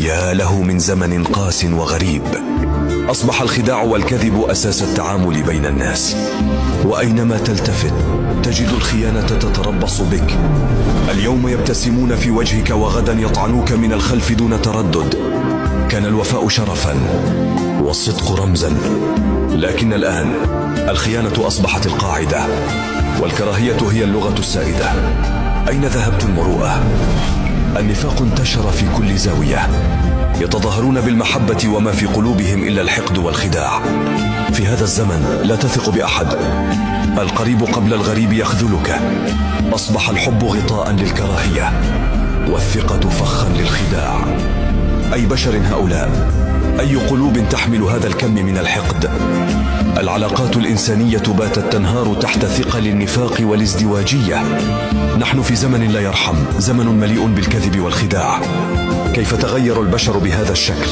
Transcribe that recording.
يا له من زمن قاس وغريب. أصبح الخداع والكذب أساس التعامل بين الناس، وأينما تلتفت تجد الخيانة تتربص بك. اليوم يبتسمون في وجهك وغدا يطعنوك من الخلف دون تردد. كان الوفاء شرفا والصدق رمزا، لكن الآن الخيانة أصبحت القاعدة، والكراهية هي اللغة السائدة. أين ذهبت المروءة؟ النفاق انتشر في كل زاوية، يتظاهرون بالمحبة وما في قلوبهم إلا الحقد والخداع. في هذا الزمن لا تثق بأحد، القريب قبل الغريب يخذلك. أصبح الحب غطاء للكراهية، والثقة فخا للخداع. أي بشر هؤلاء؟ أي قلوب تحمل هذا الكم من الحقد؟ العلاقات الإنسانية باتت تنهار تحت ثقل النفاق والازدواجية. نحن في زمن لا يرحم، زمن مليء بالكذب والخداع. كيف تغير البشر بهذا الشكل؟